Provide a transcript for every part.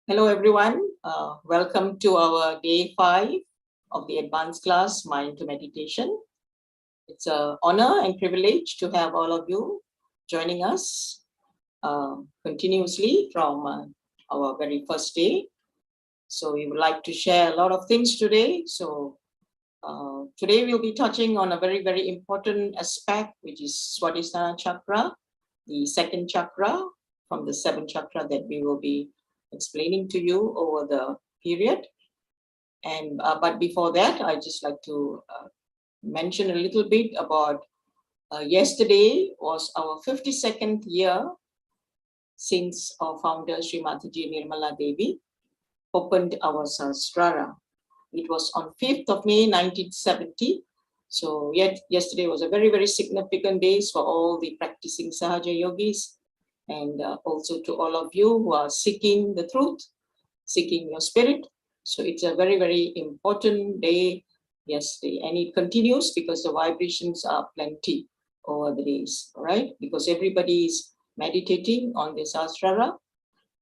Hello, everyone. Welcome to our day 5 of the advanced class, Mind to Meditation. It's an honor and privilege to have all of you joining us continuously from our very first day. So we would like to share a lot of things today. So today we'll be touching on a very, very important aspect, which is Swadhisthana Chakra, the second chakra from the 7 chakra that we will be explaining to you over the period. And but before that, I just like to mention a little bit about yesterday was our 52nd year since our founder Srimati Nirmala Devi opened our Sahasrara. It was on 5th of May 1970. So yesterday was a very, very significant day for all the practicing Sahaja Yogis, and also to all of you who are seeking the truth, seeking your spirit. So it's a very, very important day yesterday, and it continues because the vibrations are plenty over the days, all right? Because everybody is meditating on the Sahasrara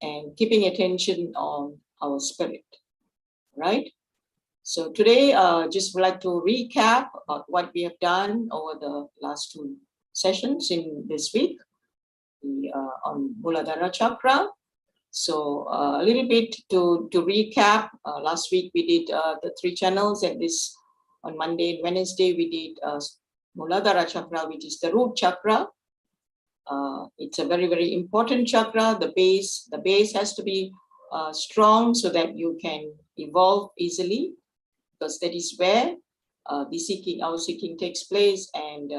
and keeping attention on our spirit, right? So today, just would like to recap about what we have done over the last 2 sessions in this week on Muladhara Chakra. So a little bit to recap. Last week we did the 3 channels, and this on Monday and Wednesday we did Muladhara Chakra, which is the root chakra. It's a very, very important chakra. The base has to be strong so that you can evolve easily, because that is where our seeking takes place, and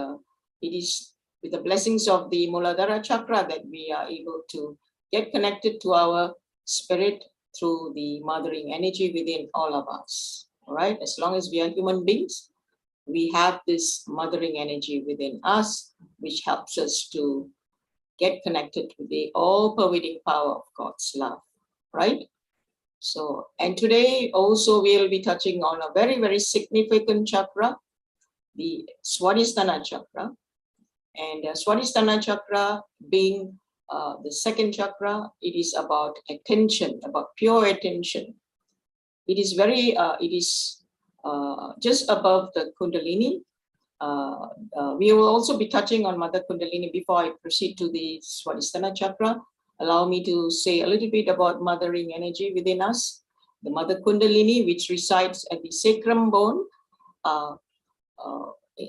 it is with the blessings of the Muladhara Chakra that we are able to get connected to our spirit through the mothering energy within all of us. All right, as long as we are human beings, we have this mothering energy within us, which helps us to get connected with the all-pervading power of God's love, right? So, and today also we'll be touching on a very, very significant chakra, the Swadhisthana Chakra. And Swadhisthana Chakra being the second chakra, it is about attention, about pure attention. It is just above the Kundalini. We will also be touching on Mother Kundalini before I proceed to the Swadhisthana Chakra. Allow me to say a little bit about mothering energy within us. The Mother Kundalini, which resides at the sacrum bone,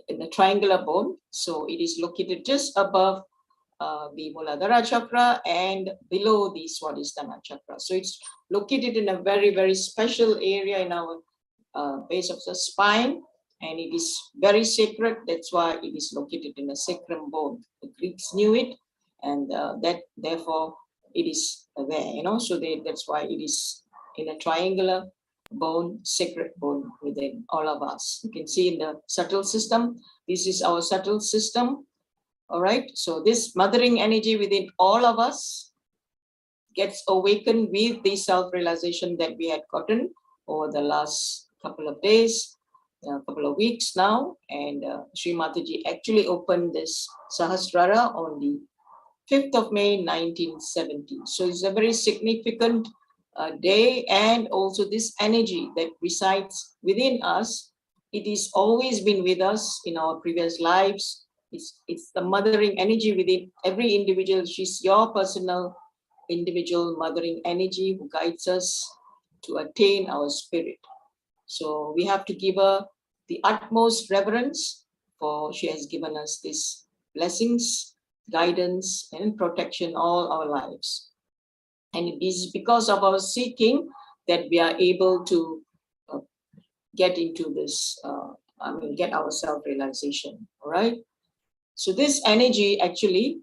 in the triangular bone. So it is located just above the Muladhara Chakra and below the Swadhisthana Chakra. So it's located in a very, very special area in our base of the spine, and it is very sacred. That's why it is located in the sacrum bone. The Greeks knew it, and that therefore it is there, so that's why it is in a triangular bone, sacred bone within all of us. You can see in the subtle system, this is our subtle system. All right, so this mothering energy within all of us gets awakened with the self-realization that we had gotten over the last couple of days, a couple of weeks now. And Sri Mataji actually opened this Sahasrara on the 5th of May 1970. So it's a very significant day, and also this energy that resides within us, it is always been with us in our previous lives. It's the mothering energy within every individual. She's your personal individual mothering energy who guides us to attain our spirit. So we have to give her the utmost reverence, for she has given us these blessings, guidance, and protection all our lives. And it is because of our seeking that we are able to get into this, get our self-realization, all right? So this energy actually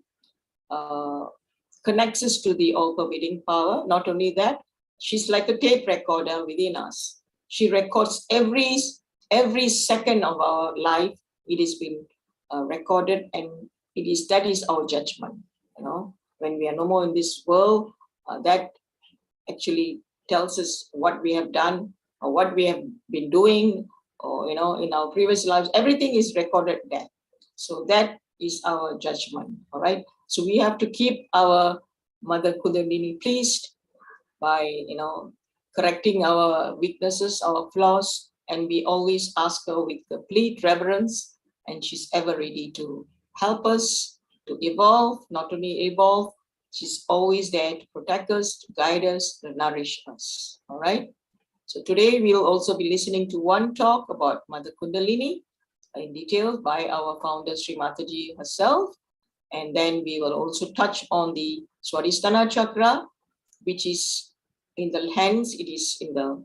connects us to the all-pervading power. Not only that, she's like a tape recorder within us. She records every second of our life. It has been recorded, and that is our judgment. When we are no more in this world, that actually tells us what we have done or what we have been doing, or in our previous lives. Everything is recorded there. So that is our judgment. All right. So we have to keep our Mother Kundalini pleased by, correcting our weaknesses, our flaws, and we always ask her with complete reverence, and she's ever ready to help us to evolve, not only evolve, she's always there to protect us, to guide us, to nourish us. All right. So today we'll also be listening to one talk about Mother Kundalini in detail by our founder Sri Mataji herself. And then we will also touch on the Swadhisthana chakra, which is in the hands, it is in the,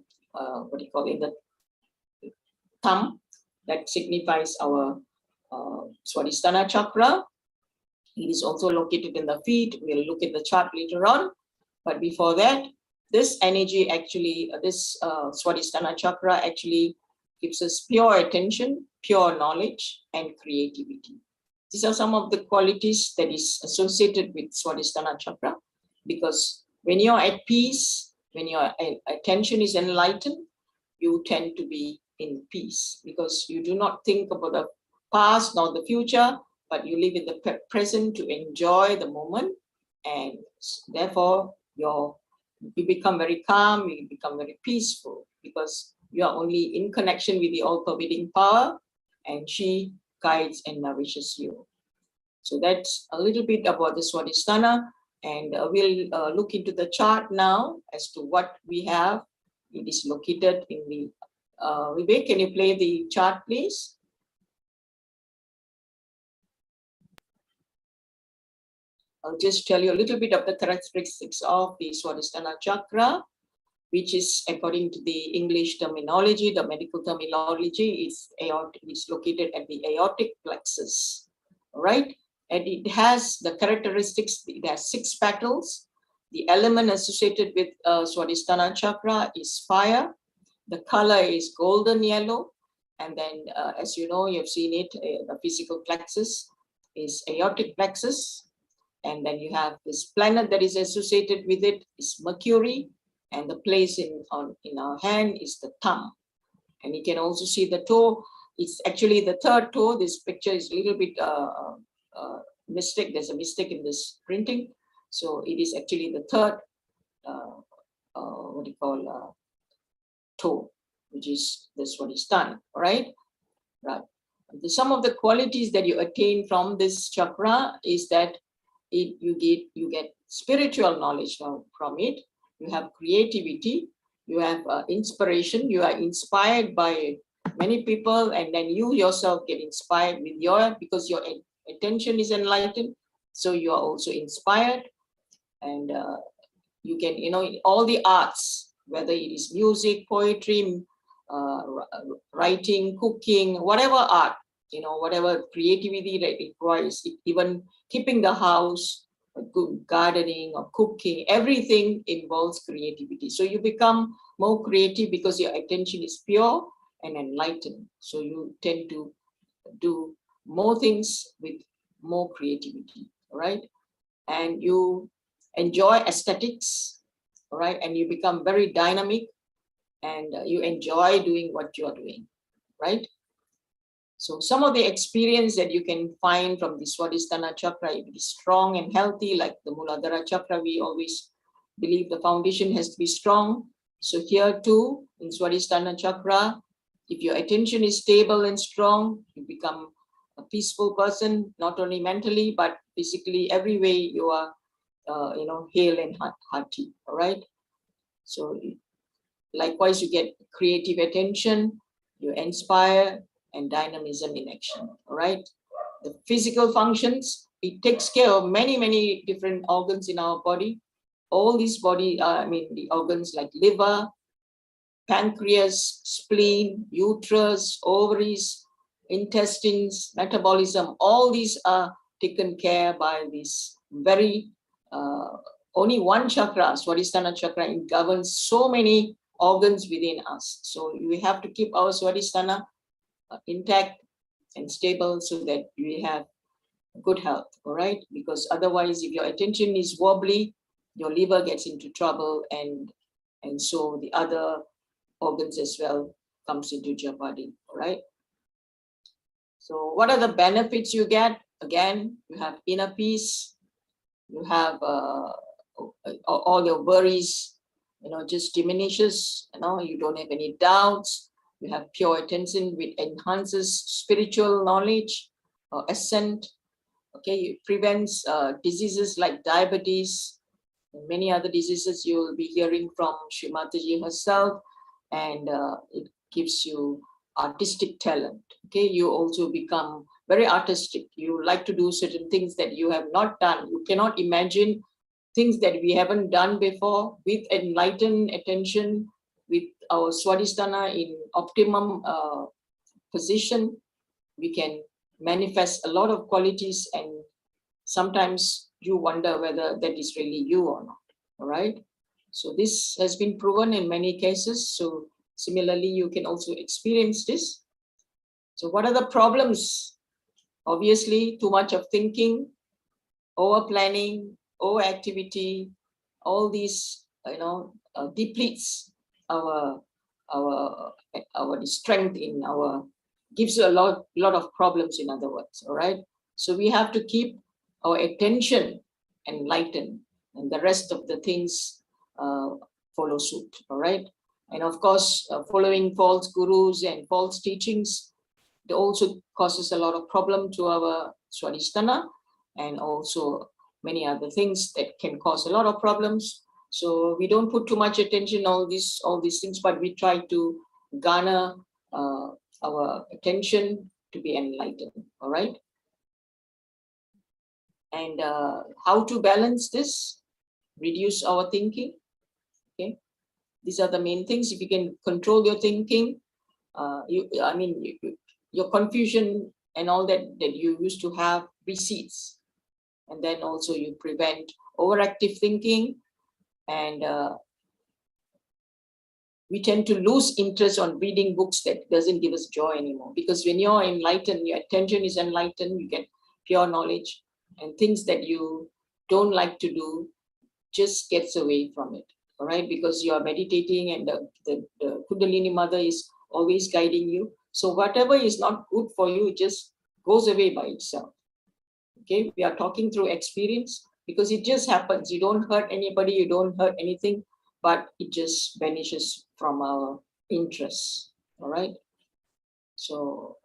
in the thumb, that signifies our Swadhisthana chakra. It is also located in the feet. We'll look at the chart later on. But before that, this energy actually, this Swadhisthana chakra actually gives us pure attention, pure knowledge, and creativity. These are some of the qualities that is associated with Swadhisthana chakra, because when you're at peace, when your attention is enlightened, you tend to be in peace, because you do not think about the past nor the future, but you live in the present to enjoy the moment, and therefore you become very calm, you become very peaceful, because you are only in connection with the all-pervading power, and she guides and nourishes you. So that's a little bit about the Swadhisthana, and we'll look into the chart now as to what we have. It is located in the, Vivek, can you play the chart, please? I'll just tell you a little bit of the characteristics of the Swadhisthana chakra, which is, according to the English terminology, the medical terminology, is aortic. It's located at the aortic plexus, right? And it has the characteristics. It has 6 petals. The element associated with Swadhisthana chakra is fire. The color is golden yellow. And then, as you know, you've seen it, the physical plexus is aortic plexus. And then you have this planet that is associated with it is Mercury, and the place in our hand is the thumb. And you can also see the toe. It's actually the 3rd toe. This picture is a little bit mistake. There's a mistake in this printing. So it is actually the 3rd, toe, which is this one is done, right? Right. Some of the qualities that you attain from this chakra is that you get spiritual knowledge from it. You have creativity, you have inspiration, you are inspired by many people, and then you yourself get inspired with because your attention is enlightened, so you are also inspired. And you can, all the arts, whether it is music, poetry, writing, cooking, whatever art, whatever creativity that it requires, even keeping the house, good gardening or cooking, everything involves creativity. So you become more creative because your attention is pure and enlightened. So you tend to do more things with more creativity, right? And you enjoy aesthetics, right? And you become very dynamic, and you enjoy doing what you are doing, right? So some of the experience that you can find from the Swadhisthana chakra, if it is strong and healthy, like the Muladhara chakra, we always believe the foundation has to be strong. So here too, in Swadhisthana chakra, if your attention is stable and strong, you become a peaceful person, not only mentally, but physically, every way you are, hale and hearty, all right? So likewise, you get creative attention, you inspire, and dynamism in action, all right? The physical functions, it takes care of many, many different organs in our body. All these the organs like liver, pancreas, spleen, uterus, ovaries, intestines, metabolism, all these are taken care by this very, only one chakra, Swadhisthana chakra, it governs so many organs within us. So we have to keep our Swadhisthana intact and stable so that we have good health, all right? Because otherwise, if your attention is wobbly, your liver gets into trouble, and so the other organs as well comes into jeopardy, all right? So what are the benefits you get? Again, you have inner peace, you have all your worries just diminishes. You don't have any doubts. You have pure attention, which enhances spiritual knowledge or ascent. Okay, it prevents diseases like diabetes and many other diseases you will be hearing from Srimataji herself, and it gives you artistic talent. Okay, you also become very artistic. You like to do certain things that you have not done. You cannot imagine things that we haven't done before. With enlightened attention, with our Swadhisthana in optimum position, we can manifest a lot of qualities, and sometimes you wonder whether that is really you or not. All right. So this has been proven in many cases. So similarly, you can also experience this. So what are the problems? Obviously, too much of thinking, over planning, over activity, all these, depletes our our strength in our, gives you a lot of problems, in other words. All right. So we have to keep our attention enlightened, and the rest of the things follow suit. All right. And of course, following false gurus and false teachings, it also causes a lot of problem to our Swadhisthana, and also many other things that can cause a lot of problems. So we don't put too much attention on all these things, but we try to garner our attention to be enlightened. All right. And how to balance this? Reduce our thinking. Okay. These are the main things. If you can control your thinking, your confusion and all that you used to have recedes. And then also you prevent overactive thinking, and we tend to lose interest on reading books that doesn't give us joy anymore. Because when you're enlightened, your attention is enlightened, you get pure knowledge, and things that you don't like to do just gets away from it. All right, because you are meditating, and the Kundalini mother is always guiding you. So whatever is not good for you, it just goes away by itself. Okay, we are talking through experience, because it just happens. You don't hurt anybody, you don't hurt anything, but it just vanishes from our interests. All right. So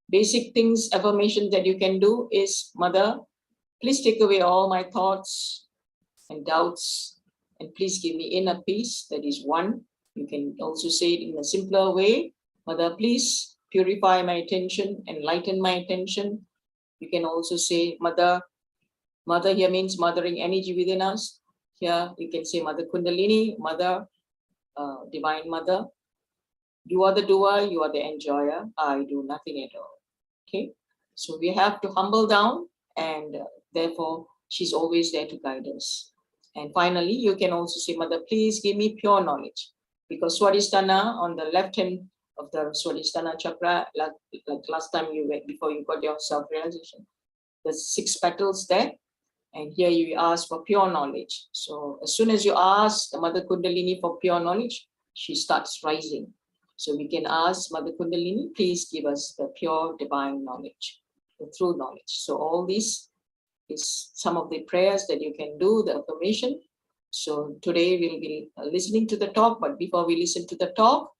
basic things, affirmation that you can do is, Mother, please take away all my thoughts and doubts, and please give me inner peace. That is one. You can also say it in a simpler way. Mother, please purify my attention, enlighten my attention. You can also say, Mother. Mother here means mothering energy within us. Here you can say Mother Kundalini, Mother, Divine Mother. You are the doer, you are the enjoyer. I do nothing at all. Okay. So we have to humble down, and therefore she's always there to guide us. And finally, you can also say, Mother, please give me pure knowledge. Because Swadhisthana, on the left hand of the Swadhisthana chakra, like last time you went, before you got your self-realization, there's 6 petals there. And here you ask for pure knowledge. So as soon as you ask the Mother Kundalini for pure knowledge, she starts rising. So we can ask Mother Kundalini, please give us the pure divine knowledge, the true knowledge. So all this is some of the prayers that you can do, the affirmation. So today we'll be listening to the talk, but before we listen to the talk,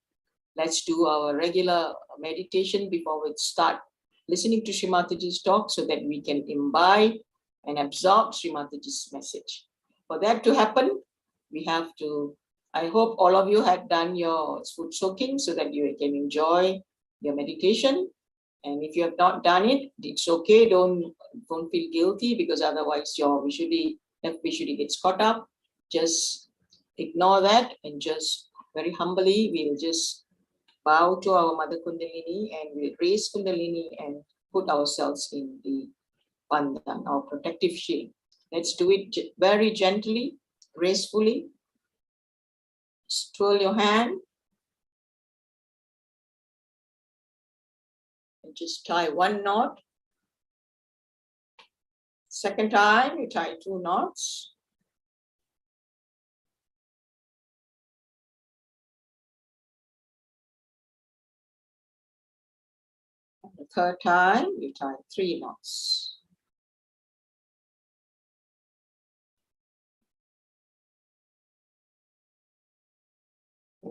let's do our regular meditation before we start listening to Srimataji's talk, so that we can imbibe and absorb Srimataji's message. For that to happen, we have to, I hope all of you had done your food soaking so that you can enjoy your meditation. And if you have not done it, it's okay. Don't feel guilty, because otherwise your Visuddhi gets caught up. Just ignore that, and just very humbly, we'll just bow to our Mother Kundalini, and we'll raise Kundalini and put ourselves in the Bandhan, our protective shield. Let's do it very gently, gracefully. Twirl your hand and just tie 1 knot. Second time, you tie 2 knots. And the third time, you tie 3 knots.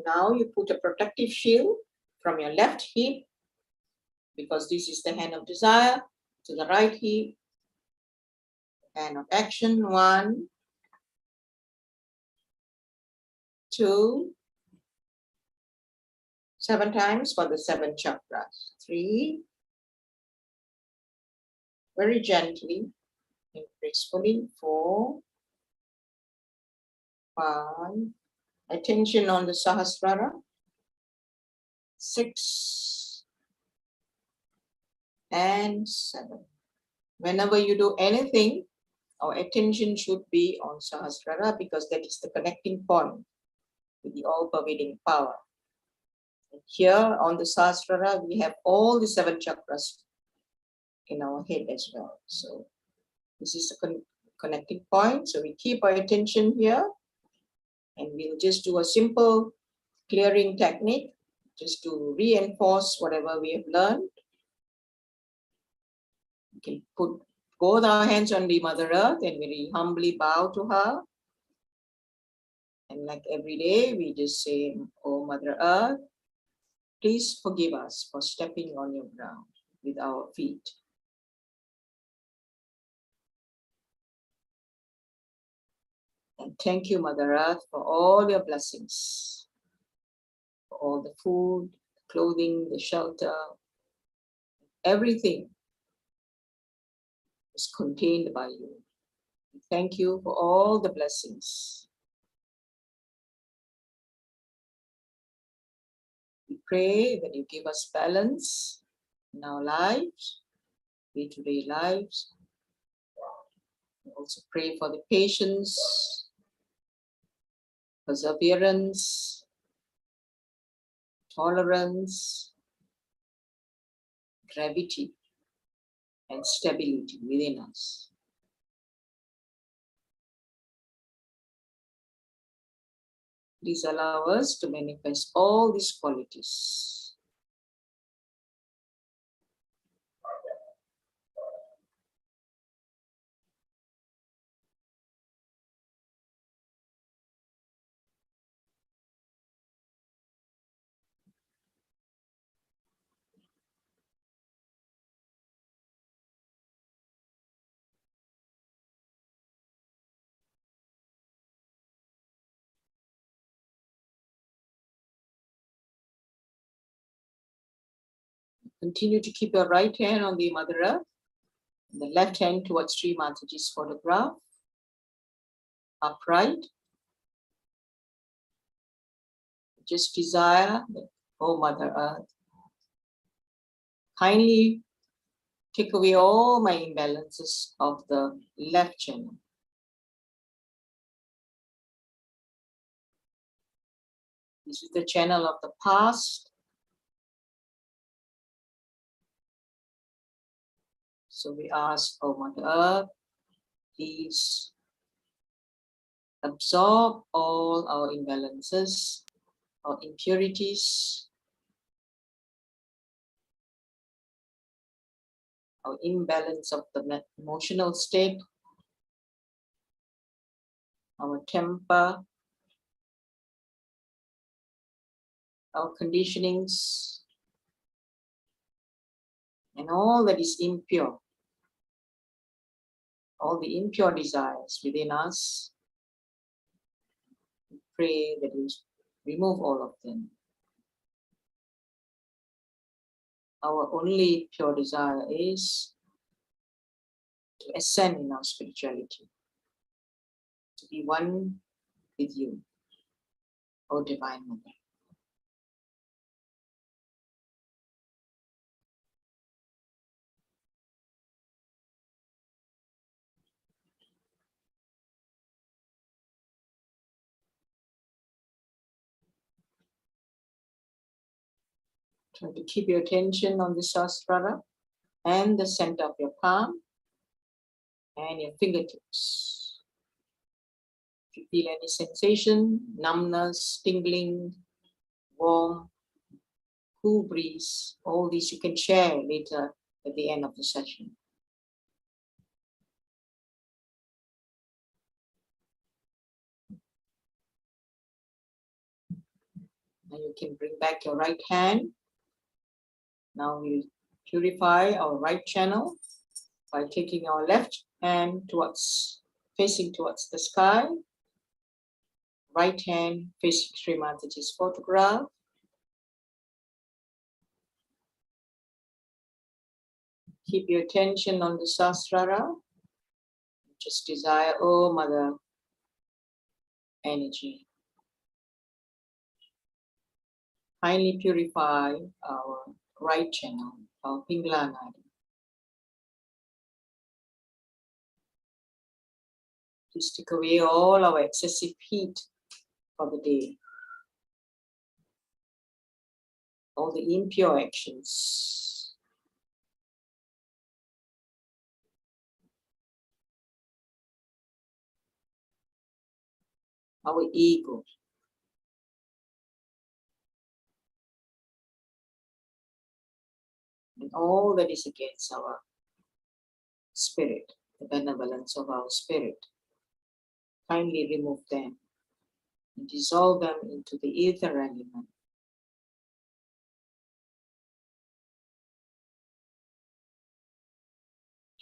Now you put a protective shield from your left hip, because this is the hand of desire, to the right hip, hand of action. 1, 2, 7 times for the 7 chakras. 3, very gently and gracefully. 4, 5, attention on the Sahasrara. 6 and 7. Whenever you do anything, our attention should be on Sahasrara, because that is the connecting point with the all-pervading power. And here on the Sahasrara, we have all the 7 chakras in our head as well. So this is the connecting point. So we keep our attention here, and we'll just do a simple clearing technique just to reinforce whatever we have learned. We can put both our hands on the Mother Earth and very humbly bow to her. And like every day, we just say, "Oh Mother Earth, please forgive us for stepping on your ground with our feet. And thank you, Mother Earth, for all your blessings, for all the food, clothing, the shelter, everything is contained by you. Thank you for all the blessings. We pray that you give us balance in our lives, day-to-day lives. We also pray for the patience, perseverance, tolerance, gravity, and stability within us. Please allow us to manifest all these qualities. Continue to keep your right hand on the Mother Earth, and the left hand towards Sri Mataji's photograph, upright. Just desire that, oh Mother Earth, kindly take away all my imbalances of the left channel. This is the channel of the past. So we ask, oh Mother Earth, please absorb all our imbalances, our impurities, our imbalance of the emotional state, our temper, our conditionings, and all that is impure, all the impure desires within us. We pray that you remove all of them. Our only pure desire is to ascend in our spirituality, to be one with you, O Divine Mother. Try to keep your attention on the Sahasrara and the center of your palm and your fingertips. If you feel any sensation, numbness, tingling, warm, cool breeze, all these you can share later at the end of the session. Now you can bring back your right hand. Now we'll purify our right channel by taking our left hand facing towards the sky. Right hand facing Sri Mataji's photograph. Keep your attention on the Sahasrara. Just desire, oh Mother Energy, kindly purify our right channel, our Pingala Nadi. Please take away all our excessive heat for the day, all the impure actions. Our ego. And all that is against our spirit, the benevolence of our spirit. Kindly remove them and dissolve them into the ether element.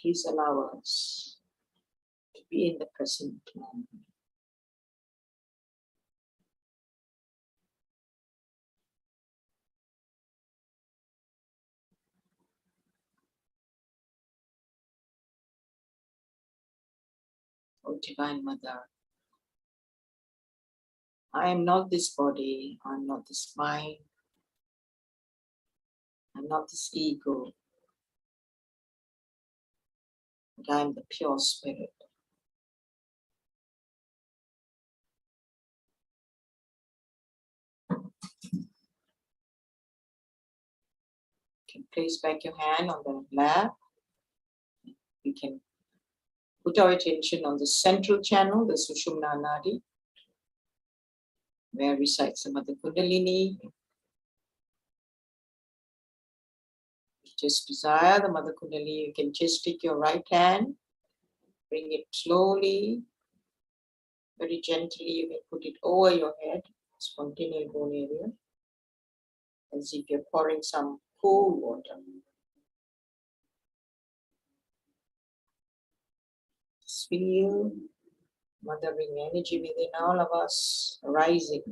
Please allow us to be in the present moment. Oh Divine Mother, I am not this body, I am not this mind, I am not this ego, but I am the pure spirit. You can place back your hand on the lap. We can put our attention on the central channel, the Sushumna Nadi, where resides the Mother Kundalini. Just desire the Mother Kundalini. You can just take your right hand, bring it slowly, very gently. You can put it over your head, spontaneous bone area, as if you're pouring some cool water. Just feel mothering energy within all of us rising.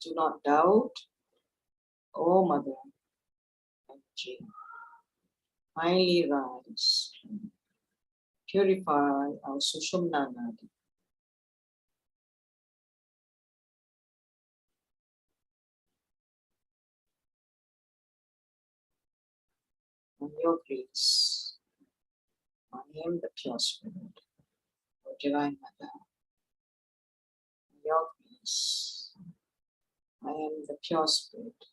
Do not doubt, oh Mother Energy, kindly rise, purify our Sushumna Nadi. On your grace, I am the pure spirit, O Divine Mother. On your grace, I am the pure spirit.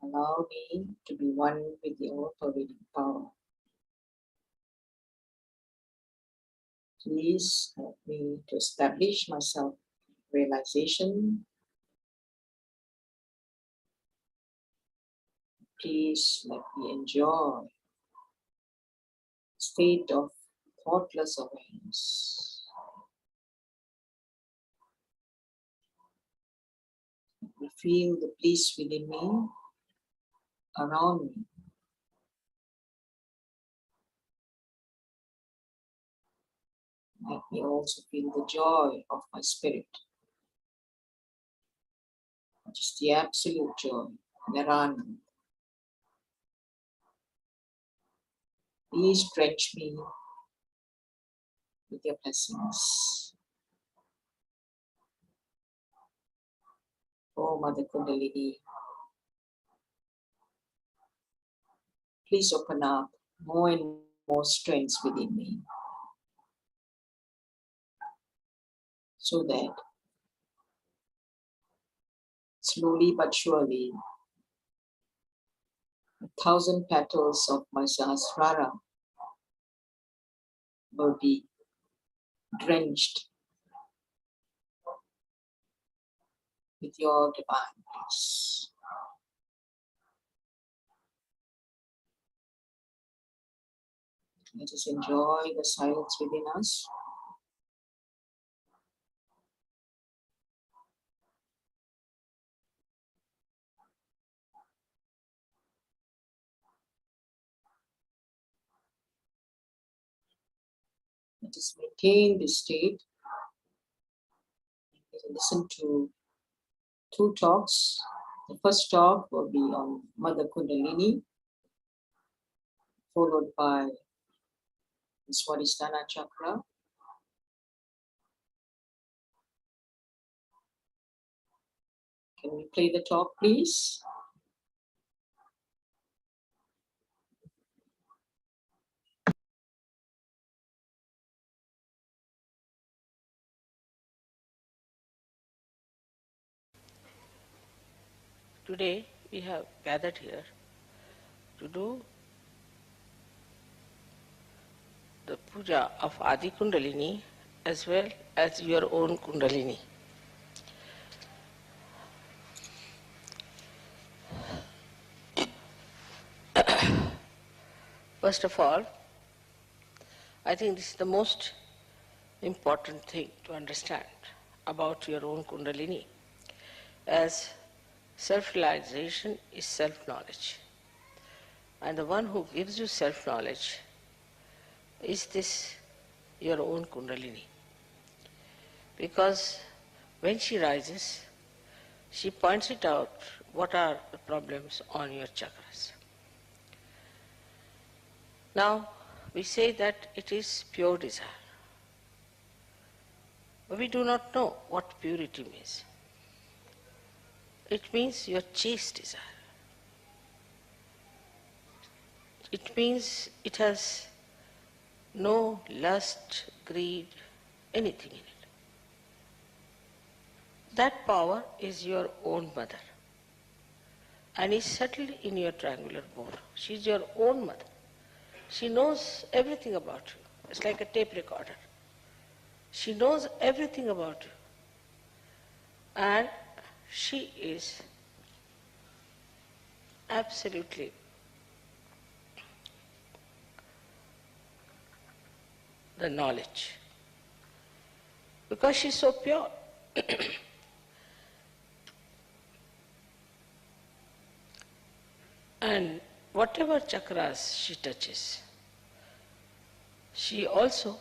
Allow me to be one with the all-pervading power. Please help me to establish my self-realization. Please let me enjoy a state of thoughtless awareness. Let me feel the bliss within me, around me. Let me also feel the joy of my spirit, which is the absolute joy, Nirvana. Please drench me with your blessings. Oh Mother Kundalini, please open up more and more strengths within me, so that slowly but surely 1,000 petals of my Sahasrara will be drenched with your divine grace. Let us enjoy the silence within us. Let us maintain this state. We can listen to two talks. The first talk will be on Mother Kundalini, followed by the Swadhisthana Chakra. Can we play the talk, please? Today we have gathered here to do the puja of Adi Kundalini as well as your own Kundalini. First of all, I think this is the most important thing to understand about your own Kundalini, as self-realization is self-knowledge. And the one who gives you self-knowledge is this your own Kundalini. Because when she rises, she points it out what are the problems on your chakras. Now, we say that it is pure desire. But we do not know what purity means. It means your chaste desire. It means it has no lust, greed, anything in it. That power is your own mother and is settled in your triangular bone. She is your own mother. She knows everything about you. It's like a tape recorder. She knows everything about you. And she is absolutely the knowledge. Because she is so pure. And whatever chakras she touches, she also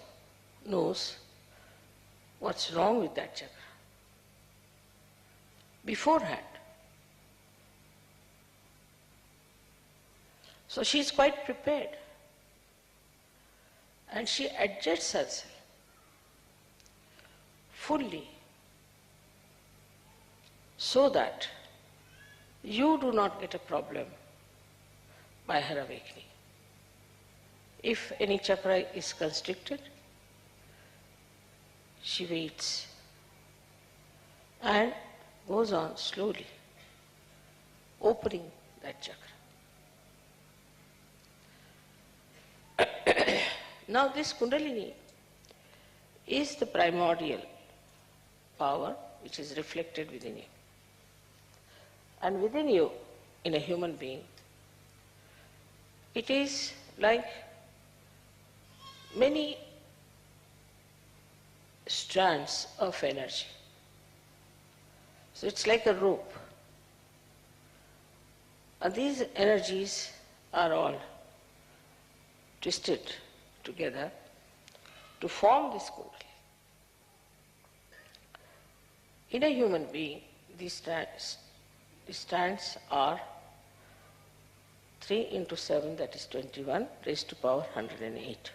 knows what's wrong with that chakra beforehand. So she is quite prepared and she adjusts herself fully so that you do not get a problem by her awakening. If any chakra is constricted, she waits and goes on slowly, opening that chakra. Now this Kundalini is the primordial power which is reflected within you. And within you, in a human being, it is like many strands of energy. So it's like a rope. And these energies are all twisted together to form this Kundalini. In a human being, these strands are 3 into 7, that is 21, raised to power 108.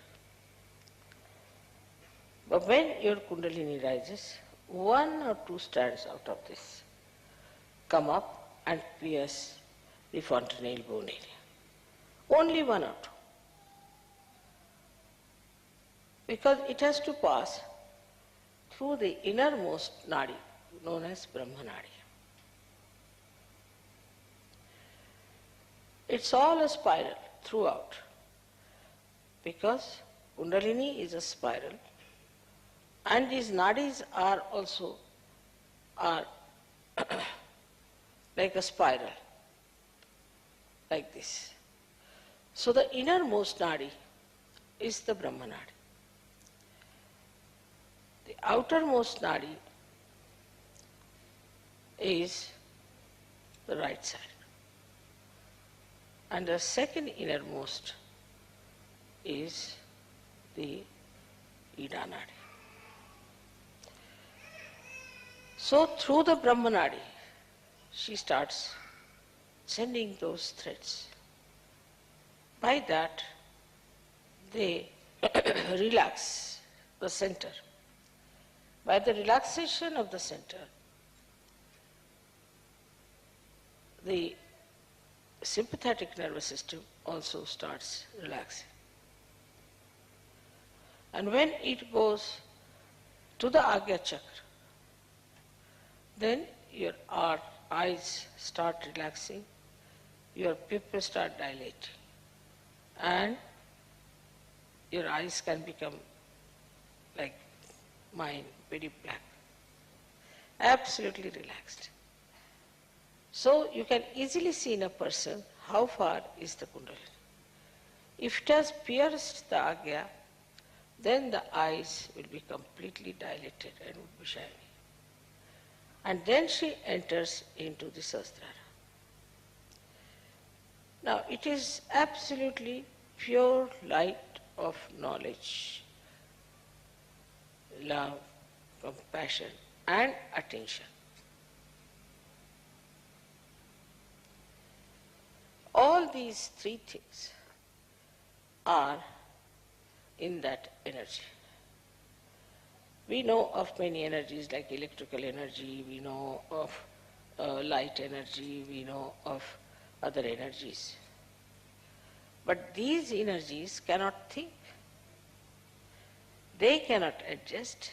But when your Kundalini rises, 1 or 2 strands out of this come up and pierce the fontanelle bone area. Only 1 or 2. Because it has to pass through the innermost nadi, known as Brahma Nadi. It's all a spiral throughout, because Kundalini is a spiral and these nadis are also like a spiral, like this. So the innermost nadi is the Brahma Nadi. The outermost nadi is the right side. And the second innermost is the Ida Nadi. So through the Brahma Nadi, she starts sending those threads. By that, they relax the center. By the relaxation of the center, the sympathetic nervous system also starts relaxing. And when it goes to the Agya Chakra, then your eyes start relaxing, your pupils start dilating, and your eyes can become like mine, very black, absolutely relaxed. So you can easily see in a person how far is the Kundalini. If it has pierced the Agya, then the eyes will be completely dilated and would be shining. And then she enters into the Sahasrara. Now it is absolutely pure light of knowledge, love, compassion and attention. All these three things are in that energy. We know of many energies like electrical energy, we know of light energy, we know of other energies. But these energies cannot think. They cannot adjust.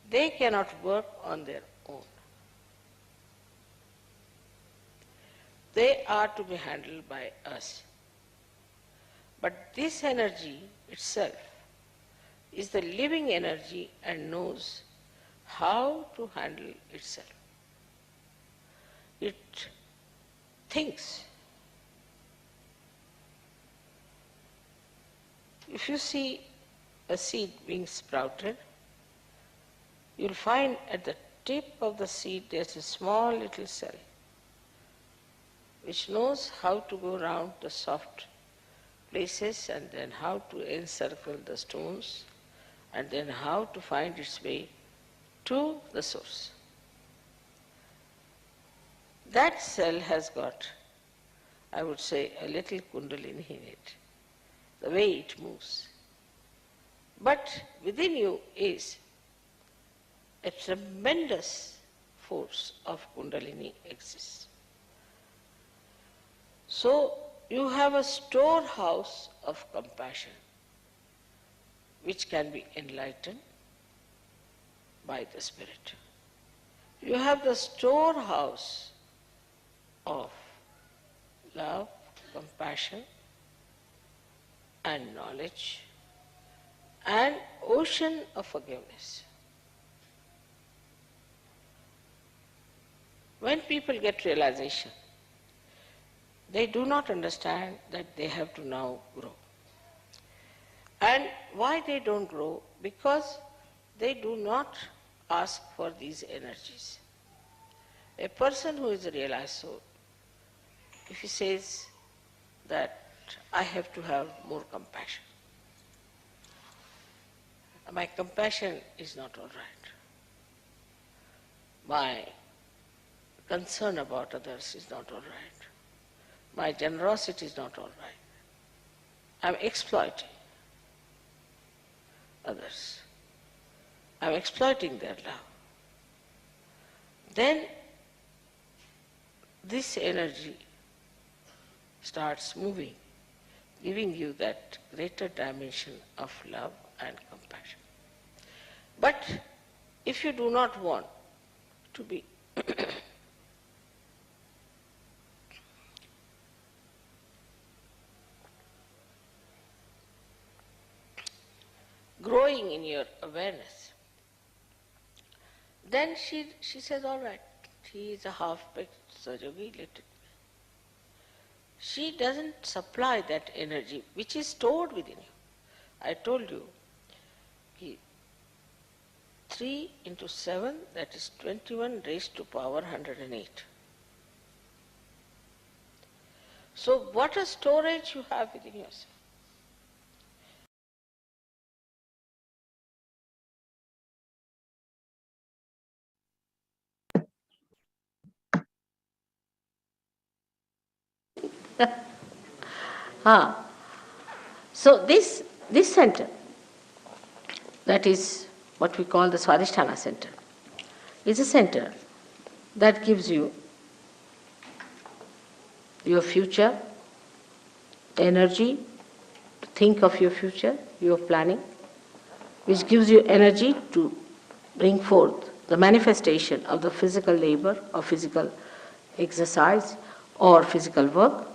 They cannot work on their own. They are to be handled by us. But this energy itself is the living energy and knows how to handle itself. It thinks. If you see a seed being sprouted, you'll find at the tip of the seed there's a small little cell which knows how to go around the soft places and then how to encircle the stones and then how to find its way to the source. That cell has got, I would say, a little Kundalini in it, the way it moves. But within you is a tremendous force of Kundalini exists. So you have a storehouse of compassion which can be enlightened by the Spirit. You have the storehouse of love, compassion and knowledge and ocean of forgiveness. When people get realization, they do not understand that they have to now grow. And why they don't grow? Because they do not ask for these energies. A person who is a realized soul, if he says that I have to have more compassion, my compassion is not all right. My concern about others is not all right. My generosity is not all right. I'm exploiting others. I'm exploiting their love. Then this energy starts moving, giving you that greater dimension of love and compassion. But if you do not want to be growing in your awareness, then she says, all right, he is a half-baked SahajaYogi, let it be. She doesn't supply that energy which is stored within you. I told you, 3 into 7, that is 21 raised to power 108. So what a storage you have within yourself. So this center, that is what we call the Swadhisthana center, is a center that gives you your future energy, to think of your future, your planning, which gives you energy to bring forth the manifestation of the physical labor or physical exercise or physical work.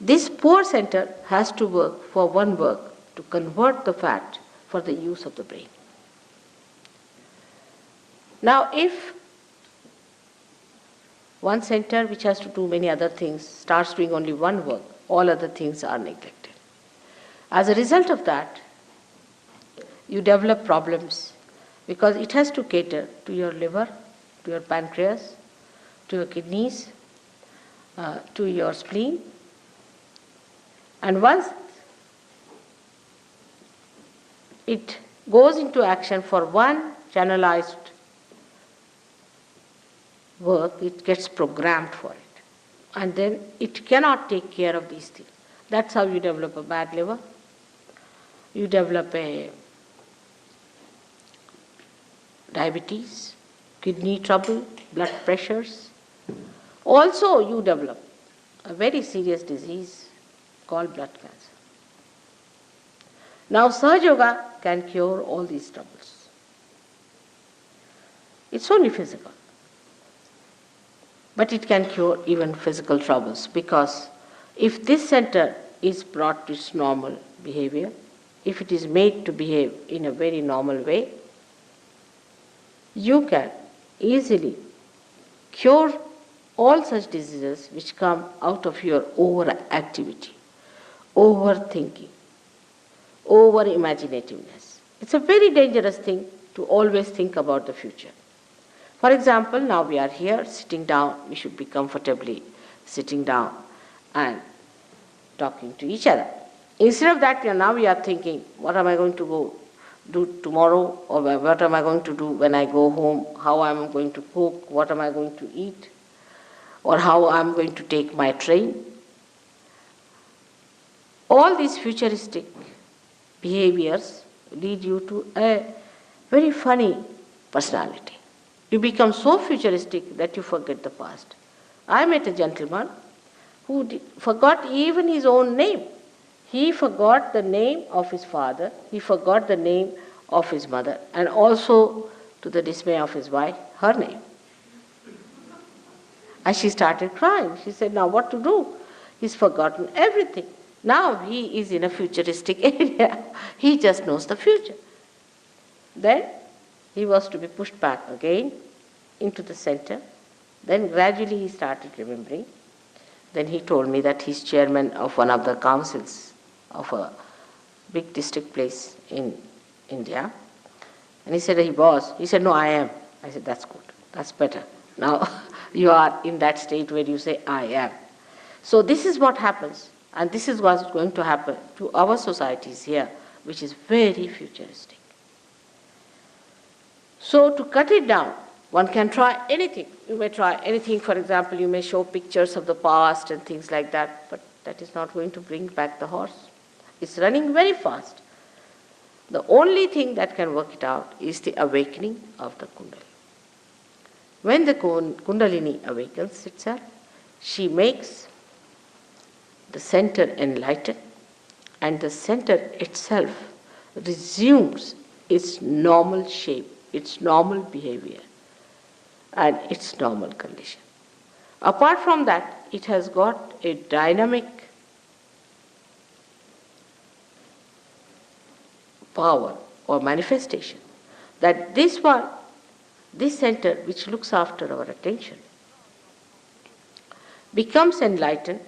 This poor center has to work for one work, to convert the fat for the use of the brain. Now, if one center which has to do many other things starts doing only one work, all other things are neglected. As a result of that, you develop problems because it has to cater to your liver, to your pancreas, to your kidneys, to your spleen. And once it goes into action for one channelized work, it gets programmed for it. And then it cannot take care of these things. That's how you develop a bad liver. You develop a diabetes, kidney trouble, blood pressures. Also, you develop a very serious disease called blood cancer. Now, SahajaYoga can cure all these troubles. It's only physical. But it can cure even physical troubles, because if this center is brought to its normal behavior, if it is made to behave in a very normal way, you can easily cure all such diseases which come out of your overactivity, overthinking, over imaginativeness. It's a very dangerous thing to always think about the future. For example, now we are here sitting down, we should be comfortably sitting down and talking to each other. Instead of that, now we are thinking, what am I going to go do tomorrow, or what am I going to do when I go home, how am I going to cook, what am I going to eat, or how I am going to take my train. All these futuristic behaviors lead you to a very funny personality. You become so futuristic that you forget the past. I met a gentleman who forgot even his own name. He forgot the name of his father, he forgot the name of his mother, and also, to the dismay of his wife, her name. And she started crying. She said, now what to do? He's forgotten everything. Now he is in a futuristic area. He just knows the future. Then he was to be pushed back again into the center. Then gradually he started remembering. Then he told me that he's chairman of one of the councils of a big district place in India. And he said, he was. He said, no, I am. I said, that's good. That's better. Now you are in that state where you say, I am. So this is what happens. And this is what's going to happen to our societies here, which is very futuristic. So to cut it down, one can try anything. You may try anything. For example, you may show pictures of the past and things like that, but that is not going to bring back the horse. It's running very fast. The only thing that can work it out is the awakening of the Kundalini. When the Kundalini awakens itself, she makes the center enlighten, and the center itself resumes its normal shape, its normal behavior, and its normal condition. Apart from that, it has got a dynamic power or manifestation that this center which looks after our attention becomes enlightened,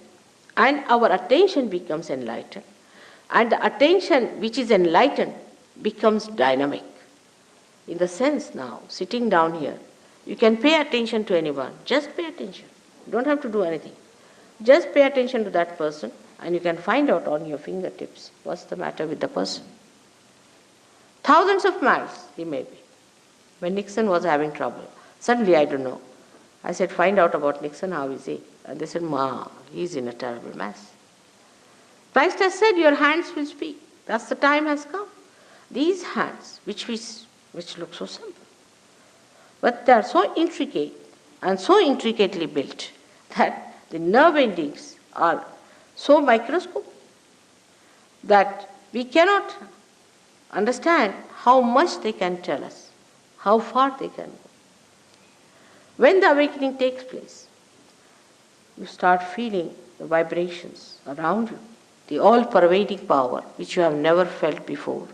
and our attention becomes enlightened, and the attention which is enlightened becomes dynamic. In the sense now, sitting down here, you can pay attention to anyone, just pay attention. You don't have to do anything. Just pay attention to that person, and you can find out on your fingertips what's the matter with the person. Thousands of miles he may be. When Nixon was having trouble, suddenly, I don't know, I said, find out about Nixon, how is he? And they said, Ma, he's in a terrible mess. Christ has said, your hands will speak. That's the time has come. These hands, which look so simple, but they are so intricate and so intricately built that the nerve endings are so microscopic that we cannot understand how much they can tell us, how far they can go. When the awakening takes place, you start feeling the vibrations around you, the all-pervading power which you have never felt before.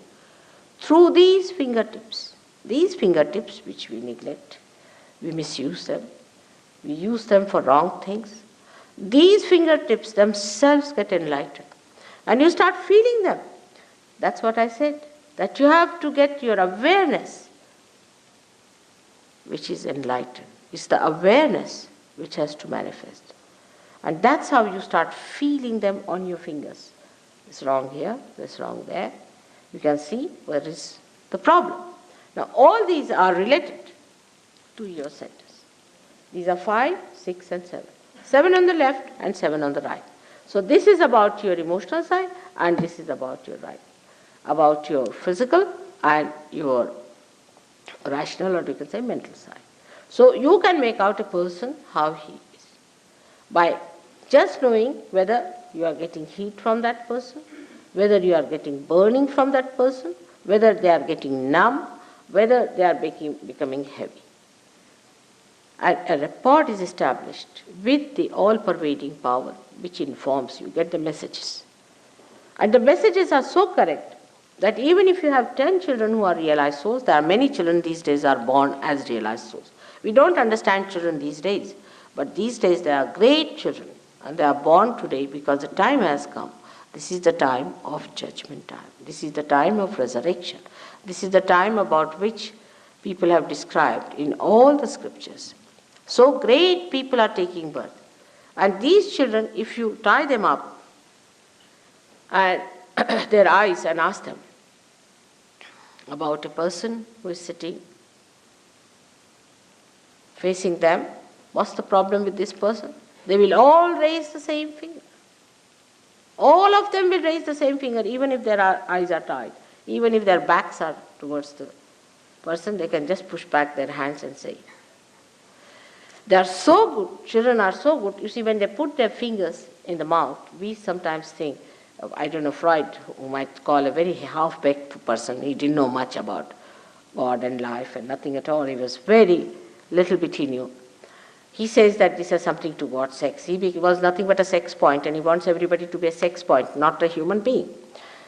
Through these fingertips which we neglect, we misuse them, we use them for wrong things. These fingertips themselves get enlightened. And you start feeling them. That's what I said, that you have to get your awareness, which is enlightened. It's the awareness which has to manifest. And that's how you start feeling them on your fingers. It's wrong here, it's wrong there. You can see where is the problem. Now, all these are related to your centers. These are 5, 6, and 7. 7 on the left and 7 on the right. So this is about your emotional side, and this is about your right, about your physical and your rational, or you can say mental side. So you can make out a person how he is by just knowing whether you are getting heat from that person, whether you are getting burning from that person, whether they are getting numb, whether they are becoming heavy. And a rapport is established with the all-pervading power which informs you, get the messages. And the messages are so correct that even if you have 10 children who are realized souls, there are many children these days are born as realized souls. We don't understand children these days, but these days they are great children, and they are born today because the time has come. This is the time of judgment time. This is the time of resurrection. This is the time about which people have described in all the scriptures. So great people are taking birth. And these children, if you tie them up and their eyes and ask them about a person who is sitting facing them, what's the problem with this person? They will all raise the same finger. All of them will raise the same finger, even if their eyes are tied, even if their backs are towards the person, they can just push back their hands and say. They are so good, children are so good. You see, when they put their fingers in the mouth, we sometimes think, I don't know, Freud, who might call a very half-baked person, he didn't know much about God and life and nothing at all. He was very little bit he knew. He says that this has something to God, sex. He was nothing but a sex point, and he wants everybody to be a sex point, not a human being.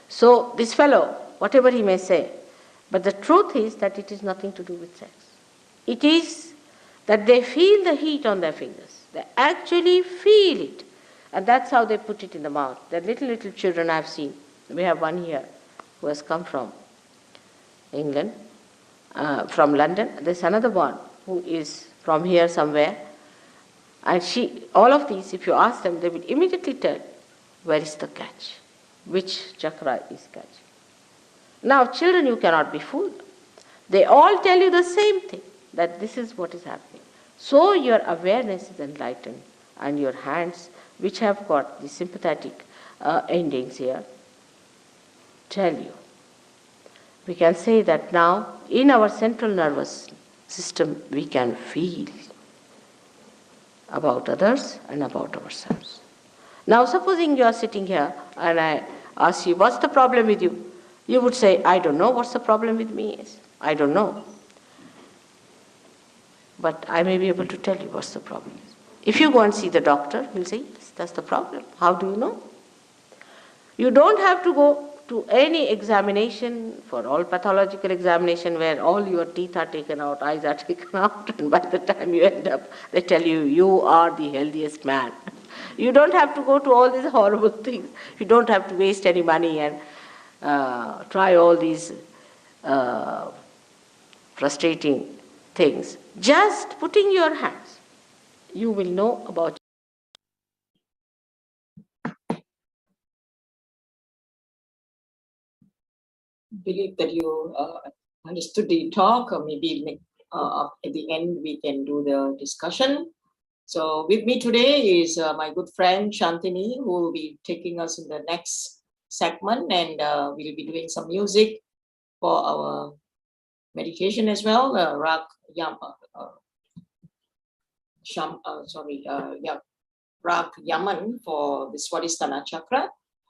So this fellow, whatever he may say, but the truth is that it is nothing to do with sex. It is that they feel the heat on their fingers. They actually feel it. And that's how they put it in the mouth. The little children I've seen. We have one here who has come from England, from London. There's another one who is from here somewhere. And all of these, if you ask them, they will immediately tell, where is the catch? Which chakra is catching? Now, children, you cannot be fooled. They all tell you the same thing, that this is what is happening. So your awareness is enlightened, and your hands, which have got the sympathetic endings here, tell you. We can say that now, in our central nervous system, we can feel about others and about ourselves. Now, supposing you are sitting here and I ask you, what's the problem with you? You would say, I don't know what's the problem with me is. I don't know. But I may be able to tell you what's the problem is. If you go and see the doctor, he'll say, yes, that's the problem. How do you know? You don't have to go to any examination, for all pathological examination where all your teeth are taken out, eyes are taken out, and by the time you end up, they tell you, you are the healthiest man. You don't have to go to all these horrible things. You don't have to waste any money and try all these frustrating things. Just putting your hands, you will know about. Believe that you understood the talk, or maybe at the end we can do the discussion. So with me today is my good friend Shantini, who will be taking us in the next segment, and we'll be doing some music for our meditation as well. Rag Yaman for the Swadhisthana chakra.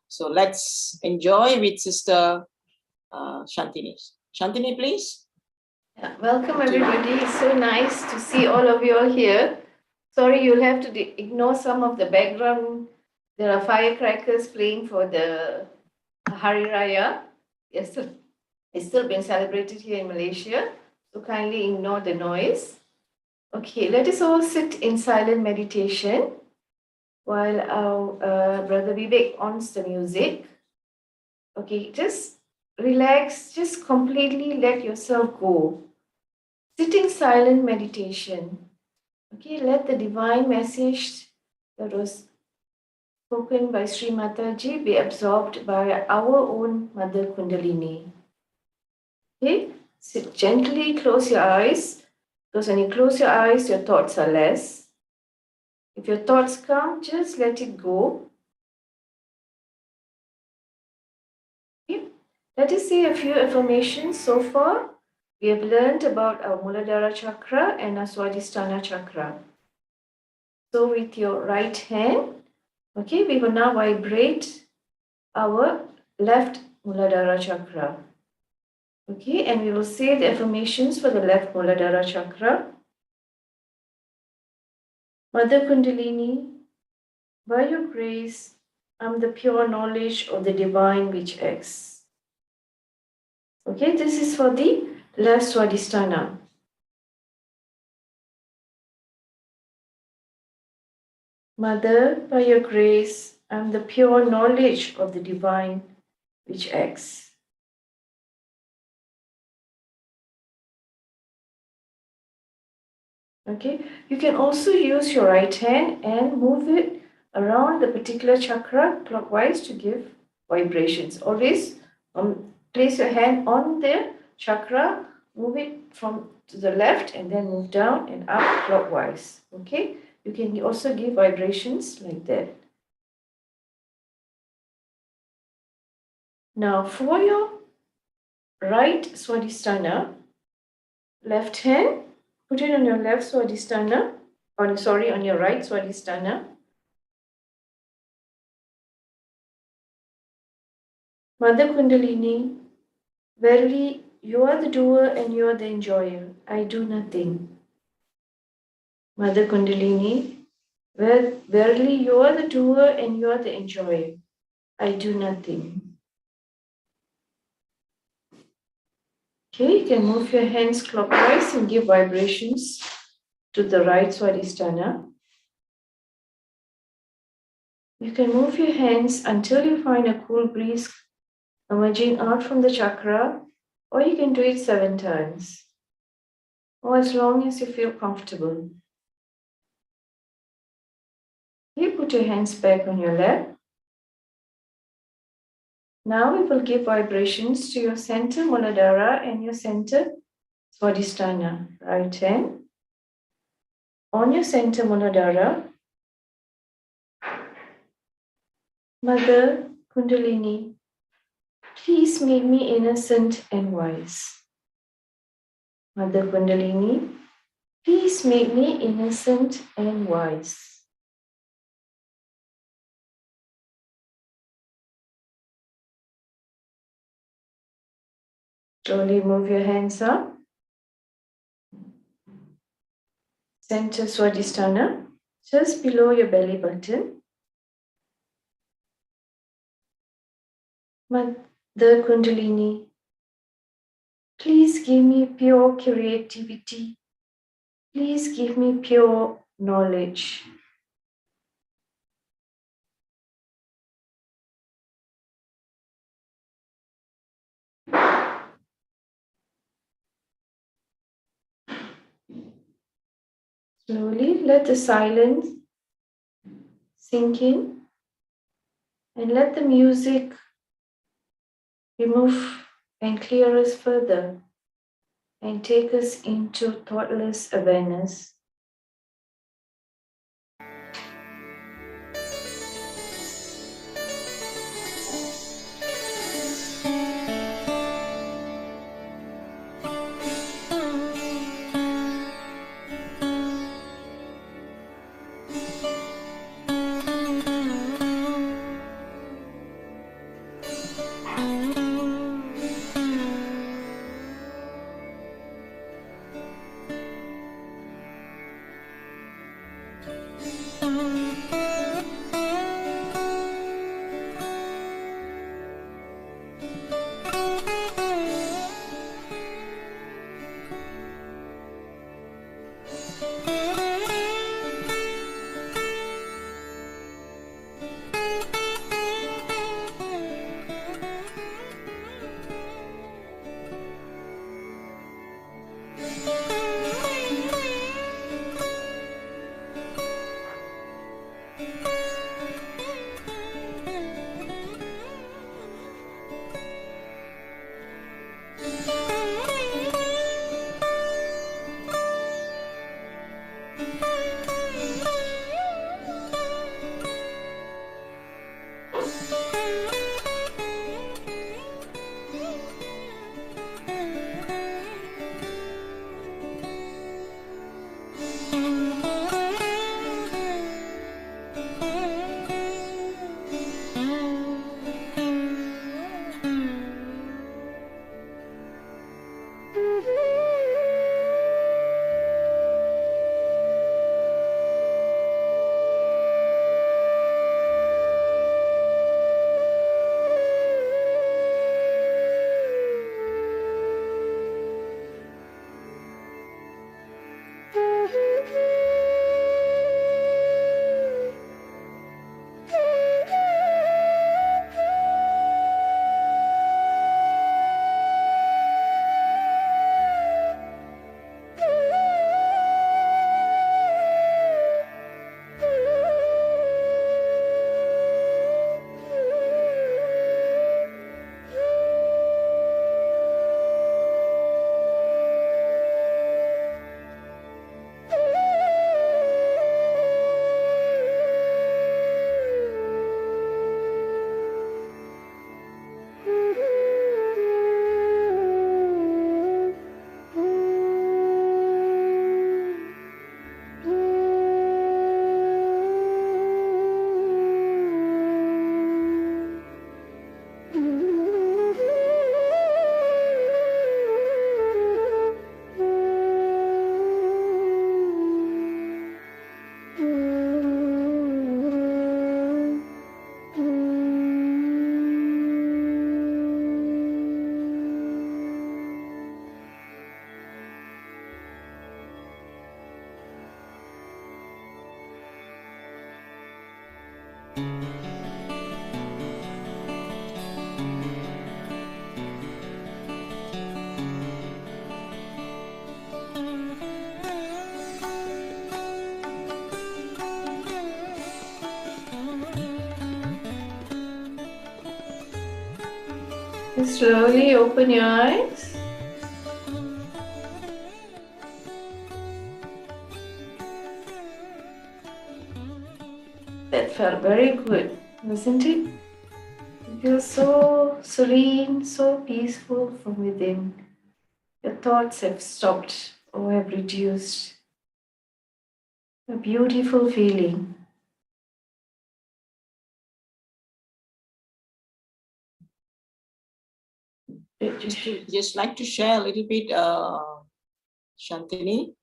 So let's enjoy with Sister Shantini. Shantini, please. Yeah, welcome everybody. It's so nice to see all of you all here. Sorry, you'll have to ignore some of the background. There are firecrackers playing for the Hari Raya. Yes, it's still being celebrated here in Malaysia. So kindly ignore the noise. Okay, let us all sit in silent meditation while our brother Vivek ons the music. Okay, just relax, just completely let yourself go. Sitting silent meditation. Okay, let the divine message that was spoken by Sri Mataji be absorbed by our own Mother Kundalini. Okay, sit gently, close your eyes, because when you close your eyes, your thoughts are less. If your thoughts come, just let it go. Okay. Let us say a few affirmations so far. We have learned about our Muladhara chakra and our Swadhisthana chakra. So with your right hand, okay, we will now vibrate our left Muladhara chakra. Okay, and we will say the affirmations for the left Muladhara chakra. Mother Kundalini, by your grace, I'm the pure knowledge of the divine which acts. Okay, this is for the left Swadhisthana. Mother, by your grace, I'm the pure knowledge of the divine which acts. Okay, you can also use your right hand and move it around the particular chakra clockwise to give vibrations. Always place your hand on the chakra, move it from to the left and then move down and up clockwise. Okay, you can also give vibrations like that. Now for your right Swadhisthana, left hand, put it on your left Swadhisthana, on your right Swadhisthana. Mother Kundalini, verily you are the doer and you are the enjoyer. I do nothing. Mother Kundalini, verily you are the doer and you are the enjoyer. I do nothing. Okay, you can move your hands clockwise and give vibrations to the right Swadhisthana. You can move your hands until you find a cool breeze emerging out from the chakra, or you can do it 7 times, or as long as you feel comfortable. You put your hands back on your lap. Now we will give vibrations to your center Muladhara and your center Swadhisthana. Right hand on your center Muladhara. Mother Kundalini, please make me innocent and wise. Mother Kundalini, please make me innocent and wise. Slowly move your hands up. Center Swadhisthana, just below your belly button. Mother Kundalini, please give me pure creativity. Please give me pure knowledge. Slowly let the silence sink in and let the music remove and clear us further and take us into thoughtless awareness. Just slowly open your eyes. That felt very good, wasn't it? You feel so serene, so peaceful from within. Your thoughts have stopped or have reduced. A beautiful feeling. Just like to share a little bit, Shantini.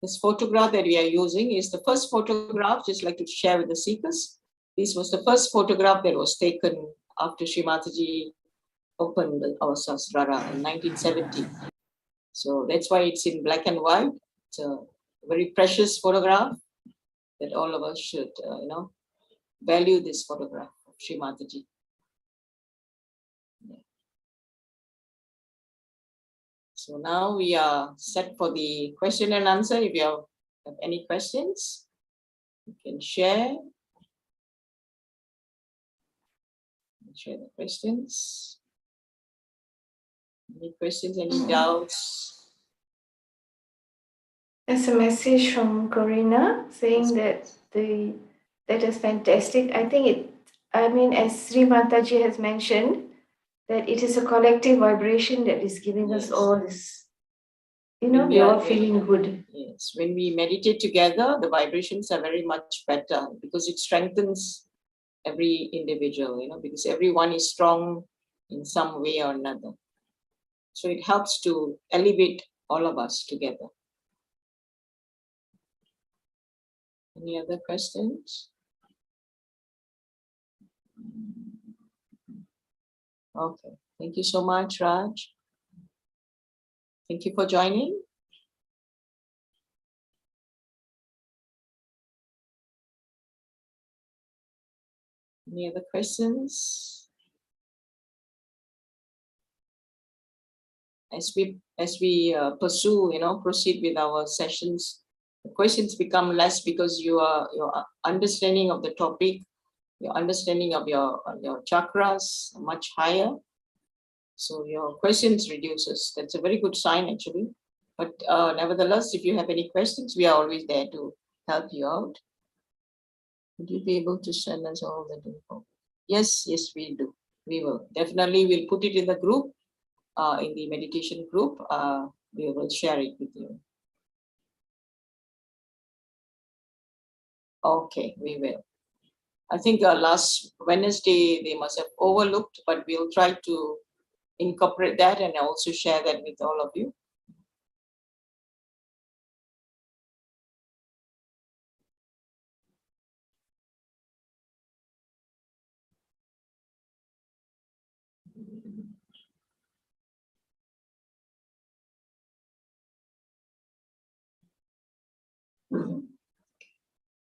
This photograph that we are using is the first photograph, just like to share with the seekers. This was the first photograph that was taken after Sri Mataji opened our Sahasrara in 1970. So that's why it's in black and white. It's a very precious photograph that all of us should, value this photograph of Sri Mataji. Yeah. So now we are set for the question and answer. If you have any questions, you can share. Share the questions. Any questions, any doubts? There's a message from Corina saying that that is fantastic. I think as Sri Mataji has mentioned, that it is a collective vibration that is giving us all this. We are all feeling good. Yes, when we meditate together, the vibrations are very much better because it strengthens every individual, because everyone is strong in some way or another. So it helps to elevate all of us together. Any other questions? Okay, thank you so much, Raj. Thank you for joining. Any other questions? As we proceed with our sessions, the questions become less because your understanding of the topic, your understanding of your chakras are much higher. So your questions reduces. That's a very good sign actually. But nevertheless, if you have any questions, we are always there to help you out. Would you be able to send us all that info? Yes, we do. We will. Definitely we'll put it in the group, in the meditation group. We will share it with you. Okay, we will. I think last Wednesday they must have overlooked, but we'll try to incorporate that and also share that with all of you.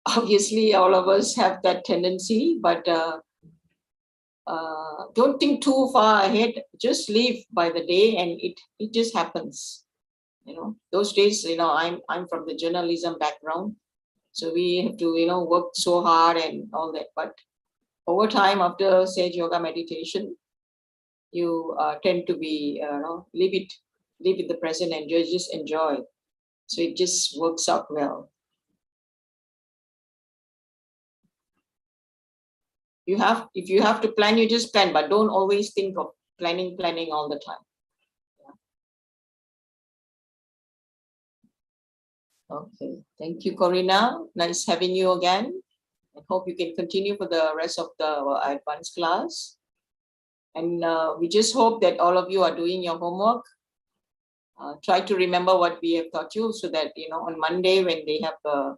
Obviously, all of us have that tendency, but don't think too far ahead. Just live by the day, and it just happens. Those days, I'm from the journalism background, so we have to work so hard and all that. But over time, after SahajaYoga meditation, you tend to be live in the present and just enjoy. So it just works out well. If you have to plan, you just plan, but don't always think of planning all the time. Okay, thank you, Corina. Nice having you again. I hope you can continue for the rest of the advanced class. And we just hope that all of you are doing your homework. Try to remember what we have taught you so that, on Monday when they have the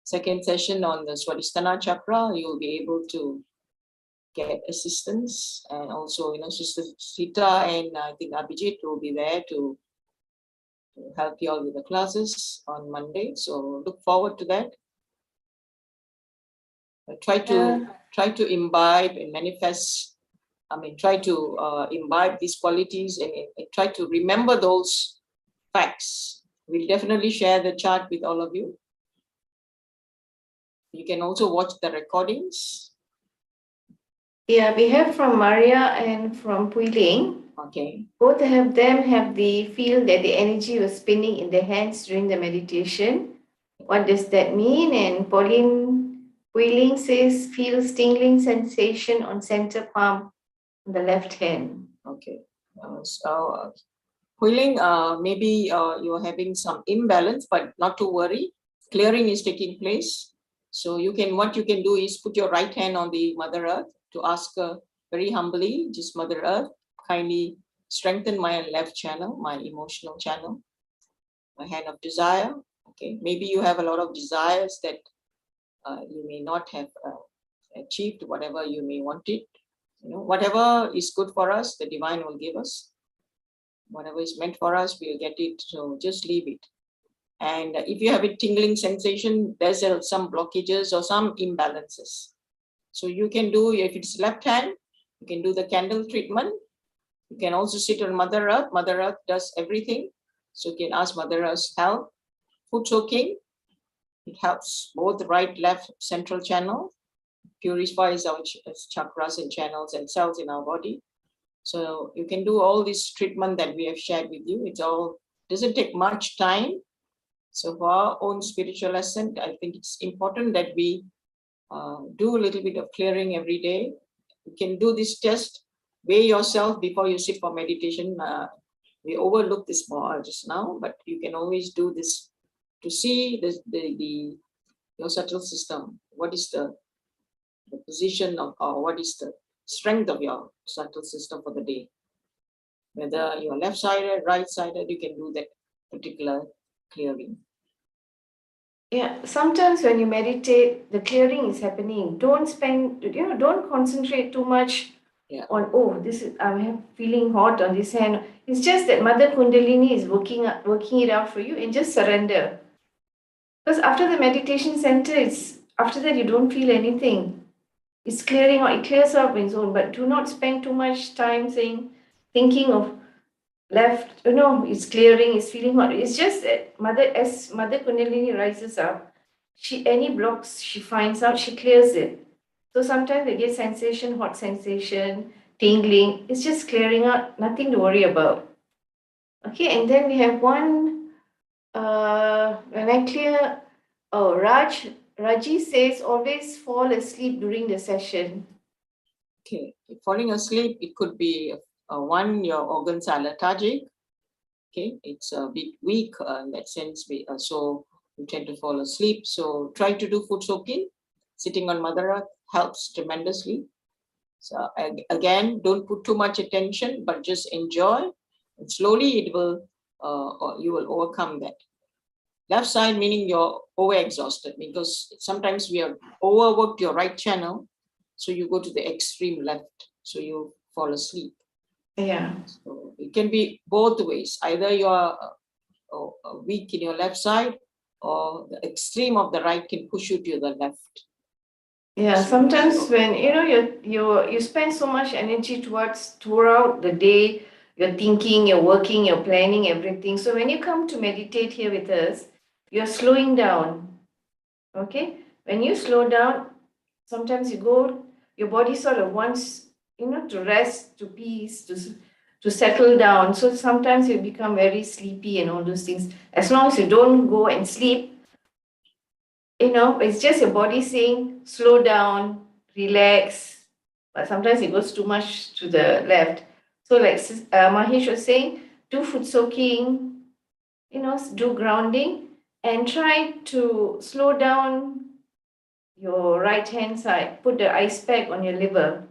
second session on the Swadhisthana chakra, you'll be able to get assistance. And also, Sister Sita and I think Abhijit will be there to help you all with the classes on Monday. So look forward to that. Try to imbibe and manifest. Try to imbibe these qualities and try to remember those facts. We'll definitely share the chart with all of you. You can also watch the recordings. Yeah, we have from Maria and from Puiling. Okay. Both of them have the feel that the energy was spinning in their hands during the meditation. What does that mean? And Pauline Puiling says feels tingling sensation on center palm on the left hand. Okay. So healing, maybe you're having some imbalance, but not to worry. Clearing is taking place. So what you can do is put your right hand on the Mother Earth to ask her very humbly, just Mother Earth, kindly strengthen my left channel, my emotional channel, my hand of desire. Okay, maybe you have a lot of desires that you may not have achieved, whatever you may want it. Whatever is good for us, the divine will give us. Whatever is meant for us, we'll get it. So just leave it. And if you have a tingling sensation, there's some blockages or some imbalances. So you can do, if it's left hand, you can do the candle treatment. You can also sit on Mother Earth. Mother Earth does everything. So you can ask Mother Earth's help. Food soaking, it helps both right, left, central channel, purifies our chakras and channels and cells in our body. So you can do all this treatment that we have shared with you. It all doesn't take much time. So for our own spiritual lesson, I think it's important that we do a little bit of clearing every day. You can do this test, weigh yourself before you sit for meditation. We overlooked this more just now, but you can always do this to see your subtle system. What is the position of, or what is the strength of your subtle system for the day? Whether you're left-sided, right-sided, you can do that particular clearing. Yeah, sometimes when you meditate, the clearing is happening. Don't concentrate too much on, oh, I'm feeling hot on this hand. It's just that Mother Kundalini is working it out for you, and just surrender. Because after the meditation center, after that you don't feel anything. It's clearing out, it clears up on its own, but do not spend too much time thinking of left, it's clearing, it's feeling hot. It's just that as Mother Kundalini rises up, any blocks she finds out, she clears it. So sometimes they get sensation, hot sensation, tingling. It's just clearing out, nothing to worry about. Okay, and then we have one, when I clear, Raji says always fall asleep during the session. Okay, falling asleep, it could be one, your organs are lethargic. Okay, it's a bit weak in that sense. So you tend to fall asleep. So try to do food soaking. Sitting on Mother Earth helps tremendously. So again, don't put too much attention, but just enjoy. And slowly you will overcome that. Left side meaning you're overexhausted, because sometimes we have overworked your right channel. So you go to the extreme left. So you fall asleep. Yeah. So it can be both ways. Either you are weak in your left side, or the extreme of the right can push you to the left. Yeah, sometimes when you spend so much energy throughout the day, you're thinking, you're working, you're planning everything. So when you come to meditate here with us, you're slowing down. Okay? When you slow down, sometimes your body sort of wants, to rest, to peace, to settle down. So sometimes you become very sleepy and all those things. As long as you don't go and sleep, it's just your body saying, slow down, relax. But sometimes it goes too much to the left. So like Mahesh was saying, do foot soaking, do grounding, and try to slow down your right hand side. Put the ice pack on your liver.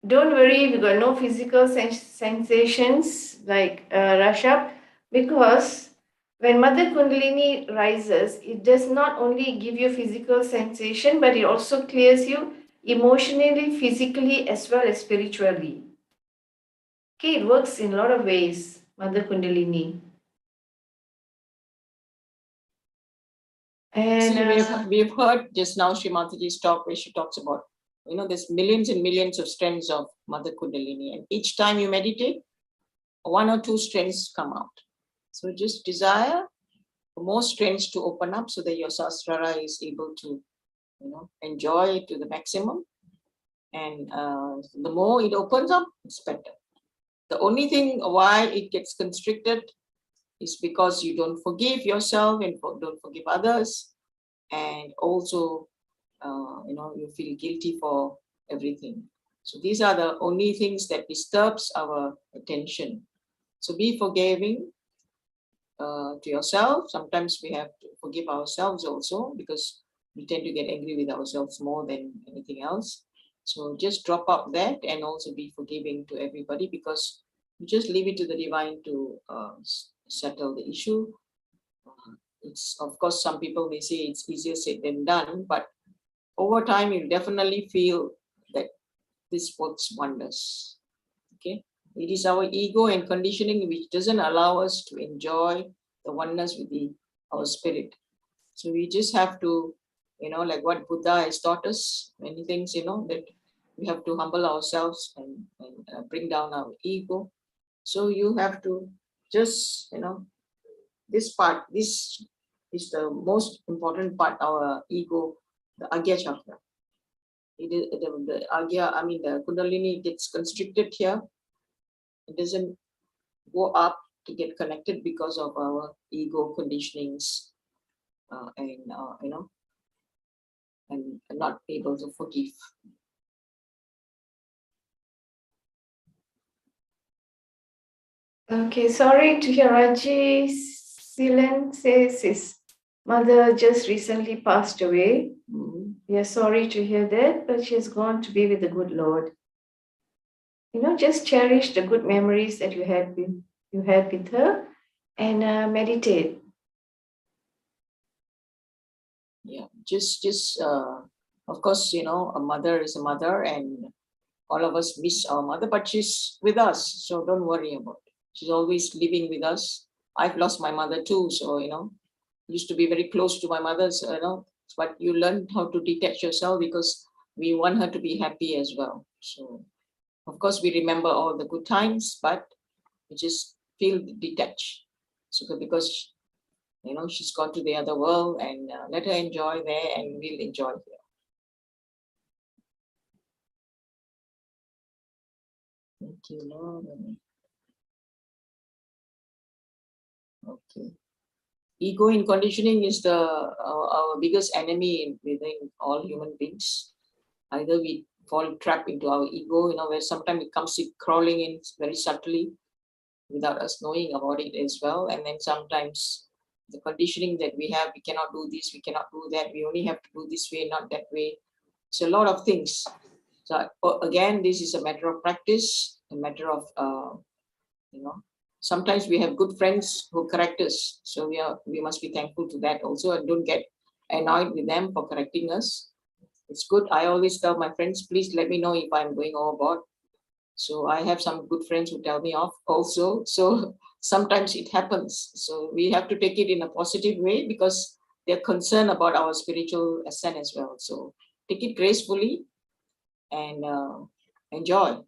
Don't worry if you got no physical sensations like Rashab, because when Mother Kundalini rises, it does not only give you physical sensation, but it also clears you emotionally, physically, as well as spiritually. Okay, it works in a lot of ways, Mother Kundalini. And we've heard just now Srimatiji's talk where she talks about, there's millions and millions of strands of Mother Kundalini, and each time you meditate, one or two strands come out. So just desire for more strands to open up so that your sasrara is able to enjoy it to the maximum. And the more it opens up, it's better. The only thing why it gets constricted is because you don't forgive yourself and don't forgive others. And also, you feel guilty for everything. So these are the only things that disturbs our attention. So be forgiving to yourself. Sometimes we have to forgive ourselves also, because we tend to get angry with ourselves more than anything else. So just drop out that and also be forgiving to everybody, because you just leave it to the divine to settle the issue. It's, of course, some people may say it's easier said than done, but over time you definitely feel that this works wonders. Okay, it is our ego and conditioning which doesn't allow us to enjoy the oneness with our spirit. So we just have to, like what Buddha has taught us, many things, that we have to humble ourselves and bring down our ego. So you have to just, this part, this is the most important part, our ego, the Agya chakra. It is the Agya, the Kundalini gets constricted here. It doesn't go up to get connected because of our ego conditionings, and not able to forgive. Okay, sorry to hear Raji Silen says his mother just recently passed away. We are sorry to hear that, but she has gone to be with the good Lord. Just cherish the good memories that you had with her, and meditate. Yeah, just of course, a mother is a mother, and all of us miss our mother, but she's with us, so don't worry about it. She's always living with us. I've lost my mother too, so used to be very close to my mother, so, but you learn how to detach yourself, because we want her to be happy as well. So of course we remember all the good times, but we just feel detached. So because she's gone to the other world, and let her enjoy there, and we'll enjoy here. Thank you, Lord. Okay. Ego in conditioning is our biggest enemy within all human beings. Either we fall trapped into our ego, where sometimes it comes crawling in very subtly without us knowing about it as well. And then sometimes the conditioning that we have, we cannot do this, we cannot do that, we only have to do this way, not that way. So a lot of things. So again, this is a matter of practice, a matter of, sometimes we have good friends who correct us. So we must be thankful to that also, and don't get annoyed with them for correcting us. It's good. I always tell my friends, please let me know if I'm going overboard. So I have some good friends who tell me off also. So sometimes it happens. So we have to take it in a positive way, because they're concerned about our spiritual ascent as well. So take it gracefully and enjoy.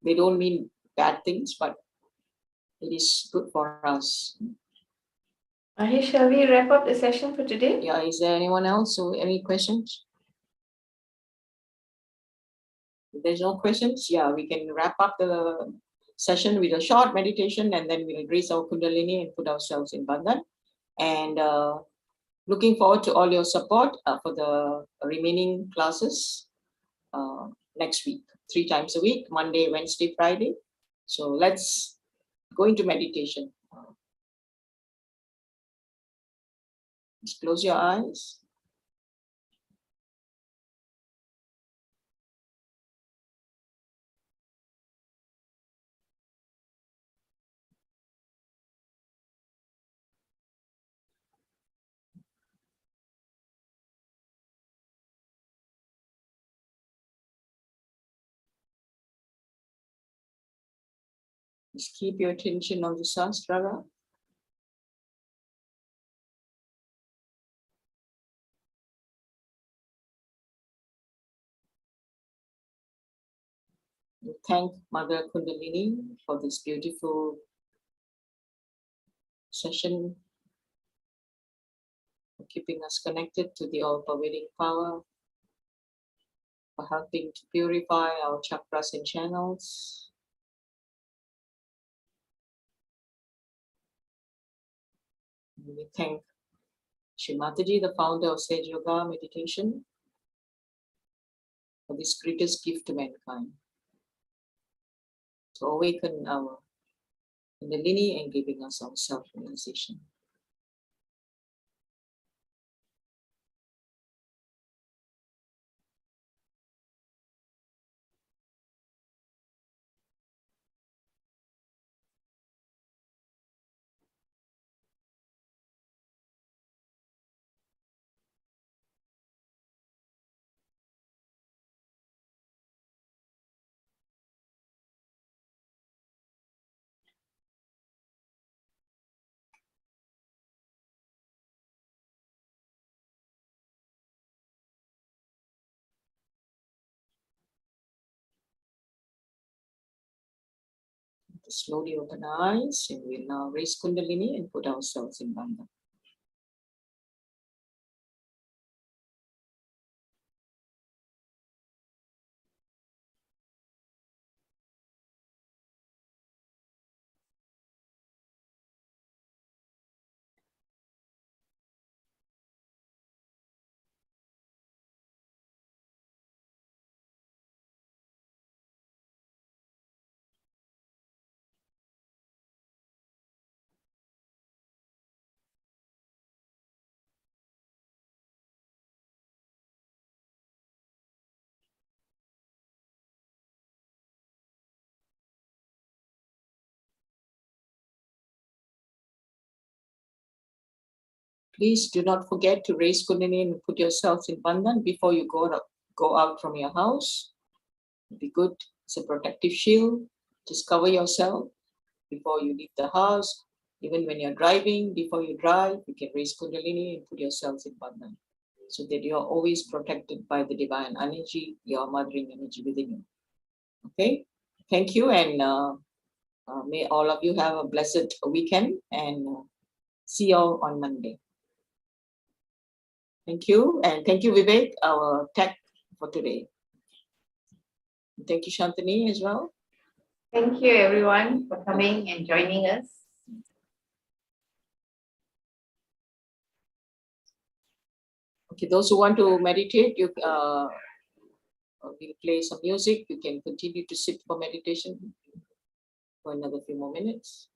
They don't mean bad things, but it is good for us. Mahesh, shall we wrap up the session for today? Yeah, is there anyone else? So any questions? If there's no questions, yeah, we can wrap up the session with a short meditation, and then we'll raise our Kundalini and put ourselves in Bandhan. And looking forward to all your support for the remaining classes next week, 3 times a week, Monday, Wednesday, Friday. So let's go into meditation. Just close your eyes. Just keep your attention on the Sahasrara. We thank Mother Kundalini for this beautiful session. Okay. keeping us connected to the all-pervading power, for helping to purify our chakras and channels. And we thank Shri Mataji, the founder of SahajaYoga meditation, for this greatest gift to mankind, to awaken our Kundalini and giving us our self-realization. To slowly open our eyes, and we'll now raise Kundalini and put ourselves in Bandha. Please do not forget to raise Kundalini and put yourselves in Bandhan before you go out from your house. It'd be good. It's a protective shield. Just cover yourself before you leave the house. Even when you're driving, before you drive, you can raise Kundalini and put yourselves in Bandhan, so that you are always protected by the divine energy, your mothering energy within you. Okay? Thank you, and may all of you have a blessed weekend, and see you all on Monday. Thank you, and thank you, Vivek, our tech for today. Thank you, Shantini, as well. Thank you, everyone, for coming and joining us. Okay, those who want to meditate, you we'll play some music. You can continue to sit for meditation for another few more minutes.